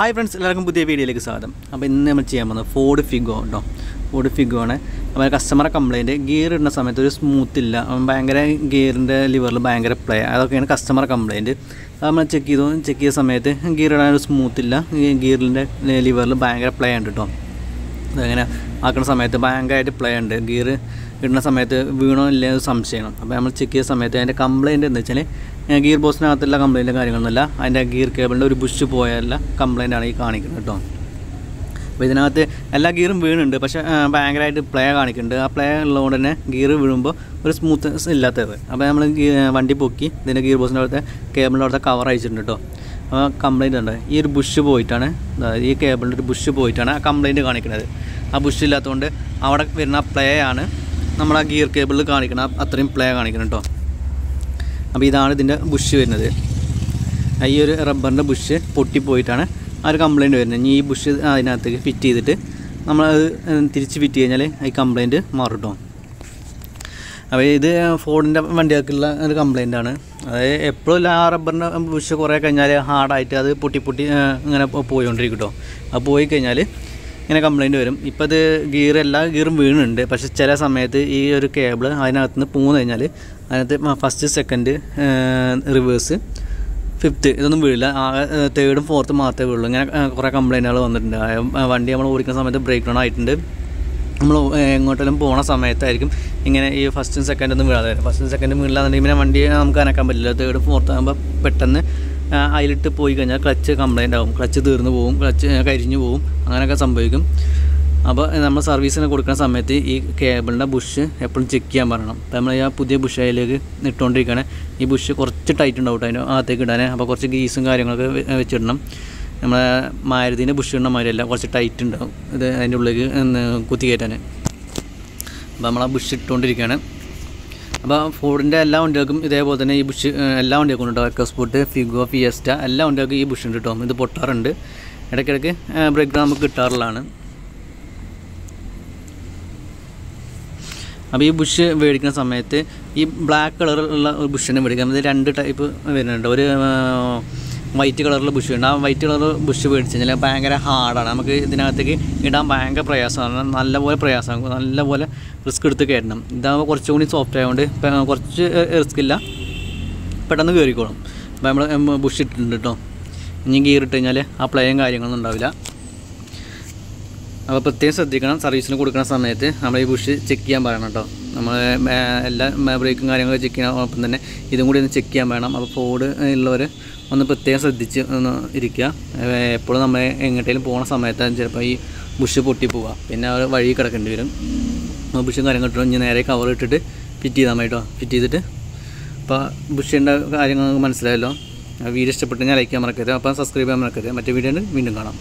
Hi friends, എല്ലാവർക്കും പുതിയ വീഡിയോയിലേക്ക് സ്വാഗതം. അപ്പോൾ ഇന്ന് നമ്മൾ ചെയ്യാൻ പോകുന്നത് ഫോർഡ് ഫിഗോ കേട്ടോ. ഫോർഡ് ഫിഗോ ആണ്. അപ്പോൾ കസ്റ്റമറെ കംപ്ലയിൻറ്റ്, ഗിയർ ഇടുന്ന സമയത്ത് ഒരു സ്മൂത്ത് ഇല്ല, ഭയങ്കര ഗിയറിൻ്റെ ലിവറിൽ ഭയങ്കര പ്ലേ, അതൊക്കെയാണ് കസ്റ്റമറെ കംപ്ലയിൻറ്റ്. നമ്മൾ ചെക്ക് ചെയ്ത സമയത്ത് ഗിയർ ഇടാൻ ഒരു സ്മൂത്ത് ഇല്ല, ഗിയറിൻ്റെ ലിവറിൽ ഭയങ്കര പ്ലേ ഉണ്ട് കേട്ടോ. അതങ്ങനെ ആക്കുന്ന സമയത്ത് ഭയങ്കരമായിട്ട് പ്ലേ ഉണ്ട്, ഗിയർ ഇടുന്ന സമയത്ത് വീണോ ഇല്ലേ സംശയമാണ്. അപ്പോൾ നമ്മൾ ചെക്ക് ചെയ്ത സമയത്ത് അതിൻ്റെ കംപ്ലയിൻറ്റ് എന്താ വെച്ചാൽ ഗിയർ ബോക്സിനകത്തുള്ള കംപ്ലയിൻറ്റ് കാര്യങ്ങളൊന്നുമില്ല, അതിൻ്റെ ഗിയർ കേബിളിൻ്റെ ഒരു ബുഷ് പോയല്ല കംപ്ലയിൻ്റാണ് ഈ കാണിക്കുന്നത് കേട്ടോ. അപ്പോൾ ഇതിനകത്ത് എല്ലാ ഗിയറും വീണുണ്ട്, പക്ഷേ ഭയങ്കരമായിട്ട് പ്ലേ കാണിക്കുന്നുണ്ട്. ആ പ്ലേ ഉള്ളതുകൊണ്ട് തന്നെ ഗിയർ വീഴുമ്പോൾ ഒരു സ്മൂത്ത്നെസ് ഇല്ലാത്തത്. അപ്പോൾ നമ്മൾ വണ്ടി പൊക്കി ഇതിൻ്റെ ഗിയർ ബോക്സിൻ്റെ അവിടുത്തെ കേബിളിൻ്റെ അവിടുത്തെ കവർ അയച്ചിട്ടുണ്ട് കേട്ടോ. അപ്പോൾ കംപ്ലയിൻ്റ് ഉണ്ട്, ഈ ഒരു ബുഷ് പോയിട്ടാണ്, ഈ കേബിളിൻ്റെ ഒരു ബുഷ് പോയിട്ടാണ് ആ കംപ്ലയിൻറ്റ് കാണിക്കുന്നത്. ആ ബുഷ് ഇല്ലാത്തതുകൊണ്ട് അവിടെ വരുന്ന പ്ലേ ആണ് നമ്മൾ ആ ഗിയർ കേബിളിൽ കാണിക്കണം, അത്രയും പ്ലേ കാണിക്കണം കേട്ടോ. അപ്പോൾ ഇതാണ് ഇതിൻ്റെ ബുഷ് വരുന്നത്. ഈ ഒരു റബ്ബറിൻ്റെ ബുഷ് പൊട്ടിപ്പോയിട്ടാണ് ആ ഒരു കംപ്ലയിൻറ്റ് വരുന്നത്. ഈ ബുഷ് അതിനകത്തേക്ക് ഫിറ്റ് ചെയ്തിട്ട് നമ്മളത് തിരിച്ച് ഫിറ്റ് കഴിഞ്ഞാൽ ഈ കംപ്ലയിൻറ്റ് മാറും കേട്ടോ. അപ്പോൾ ഇത് ഫോർഡിൻ്റെ വണ്ടികൾക്കുള്ള ഒരു കംപ്ലയിൻ്റാണ്. അതായത് എപ്പോഴും ആ റബ്ബറിൻ്റെ ബുഷ് കുറേ കഴിഞ്ഞാൽ ഹാർഡായിട്ട് അത് പൊട്ടി ഇങ്ങനെ പോയിക്കൊണ്ടിരിക്കും കേട്ടോ. അത് പോയി കഴിഞ്ഞാൽ ഇങ്ങനെ കംപ്ലയിൻറ്റ് വരും. ഇപ്പോൾ ഇത് എല്ലാ ഗിയറും വീണുണ്ട്, പക്ഷേ ചില സമയത്ത് ഈ ഒരു കേബിൾ അതിനകത്ത് നിന്ന് പോന്നു കഴിഞ്ഞാൽ അതിനകത്ത് ഫസ്റ്റ് സെക്കൻഡ് റിവേഴ്സ് ഫിഫ്ത്ത് ഇതൊന്നും വീഴില്ല, തേർഡും ഫോർത്തും മാത്രമേ വീഴുള്ളൂ. ഇങ്ങനെ കുറേ കംപ്ലയിൻറ്റുകൾ വന്നിട്ടുണ്ട്. വണ്ടി നമ്മൾ ഓടിക്കുന്ന സമയത്ത് ബ്രേക്ക് ഡൗൺ ആയിട്ടുണ്ട്. നമ്മൾ എങ്ങോട്ടെങ്കിലും പോണ സമയത്തായിരിക്കും ഇങ്ങനെ ഈ ഫസ്റ്റും സെക്കൻഡൊന്നും വീഴാതെ വരും. ഫസ്റ്റും സെക്കൻഡും വീഴില്ലാന്നുണ്ടെങ്കിൽ പിന്നെ വണ്ടി നമുക്ക് അനക്കാൻ പറ്റില്ല. തേർഡ് ഫോർത്ത് ആകുമ്പോൾ പെട്ടെന്ന് അതിലിട്ട് പോയി കഴിഞ്ഞാൽ ക്ലച്ച് കംപ്ലയിൻ്റ് ആകും, ക്ലച്ച് തീർന്നു പോകും, ക്ലച്ച് കരിഞ്ഞു പോകും, അങ്ങനെയൊക്കെ സംഭവിക്കും. അപ്പോൾ നമ്മൾ സർവീസിന് കൊടുക്കുന്ന സമയത്ത് ഈ കേബിളിൻ്റെ ബുഷ് എപ്പോഴും ചെക്ക് ചെയ്യാൻ പറയണം. അപ്പോൾ നമ്മൾ ആ പുതിയ ബുഷ് അതിലേക്ക് ഇട്ടുകൊണ്ടിരിക്കുകയാണ്. ഈ ബുഷ് കുറച്ച് ടൈറ്റ് ഉണ്ടാവും അതിൻ്റെ അകത്തേക്ക് ഇടാൻ. അപ്പോൾ കുറച്ച് ഗീസും കാര്യങ്ങളൊക്കെ വെച്ചിടണം. നമ്മളെ മാരുതിൻ്റെ ബുഷ് ഇടുന്ന മാതിരിയല്ല, കുറച്ച് ടൈറ്റ് ഉണ്ടാവും ഇത് അതിൻ്റെ ഉള്ളിലേക്ക് കുത്തി കയറ്റാൻ. അപ്പോൾ നമ്മൾ ആ ബുഷ് ഇട്ടുകൊണ്ടിരിക്കുകയാണ്. അപ്പോൾ ഫോർഡിൻ്റെ എല്ലാ വണ്ടികൾക്കും ഇതേപോലെ തന്നെ ഈ ബുഷ് എല്ലാ വണ്ടികൾക്കും ഉണ്ട് കേട്ടോ. എക്കോസ്പോർട്ട്, ഫിഗോ, ഫിയസ്റ്റ എല്ലാ വണ്ടികൾക്കും ഈ ബുഷ് ഉണ്ട് കേട്ടോ. ഇത് പൊട്ടാറുണ്ട്, ഇടയ്ക്കിടയ്ക്ക് ബ്രേക്ക് ഡൗൺ നമുക്ക് കിട്ടാറുള്ളതാണ്. അപ്പോൾ ഈ ബുഷ് മേടിക്കുന്ന സമയത്ത് ഈ ബ്ലാക്ക് കളറുള്ള ഒരു ബുഷിനെ മേടിക്കാം. ഇത് രണ്ട് ടൈപ്പ് വരുന്നുണ്ട്. ഒരു വൈറ്റ് കളറിലുള്ള ബുഷ് ഉണ്ട്. ആ വൈറ്റ് കളർ ബുഷ് മേടിച്ച് കഴിഞ്ഞാൽ ഭയങ്കര ഹാർഡാണ്, നമുക്ക് ഇതിനകത്തേക്ക് ഇടാൻ ഭയങ്കര പ്രയാസമാണ്, നല്ലപോലെ പ്രയാസമാണ്, നല്ലപോലെ റിസ്ക് എടുത്ത് കയറ്റണം. ഇതാകുമ്പോൾ കുറച്ചുകൂടി സോഫ്റ്റ് ആയതുകൊണ്ട് കുറച്ച് റിസ്ക് ഇല്ല, പെട്ടെന്ന് കയറിക്കോളും. അപ്പോൾ നമ്മൾ ബുഷ് ഇട്ടിട്ടുണ്ട് കേട്ടോ. ഇനി ഗിയർ ഇട്ട് കഴിഞ്ഞാൽ ആ പ്ലേയും കാര്യങ്ങളൊന്നും ഉണ്ടാവില്ല. അപ്പോൾ പ്രത്യേകം ശ്രദ്ധിക്കണം, സർവീസിന് കൊടുക്കുന്ന സമയത്ത് നമ്മൾ ഈ ബുഷ് ചെക്ക് ചെയ്യാൻ പറയണം കേട്ടോ. നമ്മൾ എല്ലാ ബ്രേക്കും കാര്യങ്ങളൊക്കെ ചെക്ക് ചെയ്യാൻ ഒപ്പം തന്നെ ഇതും കൂടി ഒന്ന് ചെക്ക് ചെയ്യാൻ വേണം. അപ്പോൾ ഫോർഡ് ഉള്ളവർ ഒന്ന് പ്രത്യേകം ശ്രദ്ധിച്ച് ഒന്ന് ഇരിക്കുക. എപ്പോഴും നമ്മൾ എങ്ങോട്ടേലും പോകുന്ന സമയത്താണ് ചിലപ്പോൾ ഈ ബുഷ് പൊട്ടിപ്പോവുക, പിന്നെ അവർ വഴി കിടക്കേണ്ടി വരും. ബുഷും കാര്യങ്ങൾ ഇട്ടിട്ട് ഇനി നേരെ കവർ ഇട്ടിട്ട് ഫിറ്റ് ചെയ്താൽ മതി കേട്ടോ. ഫിറ്റ് ചെയ്തിട്ട് അപ്പോൾ ബുഷിൻ്റെ കാര്യങ്ങൾ മനസ്സിലായല്ലോ. വീഡിയോ ഇഷ്ടപ്പെട്ടെങ്കിൽ ലൈക്ക് ചെയ്യാൻ മറക്കരുത്. അപ്പോൾ സബ്സ്ക്രൈബ് ചെയ്യാൻ മറക്കരുത്. മറ്റേ വീഡിയോ വീണ്ടും കാണാം.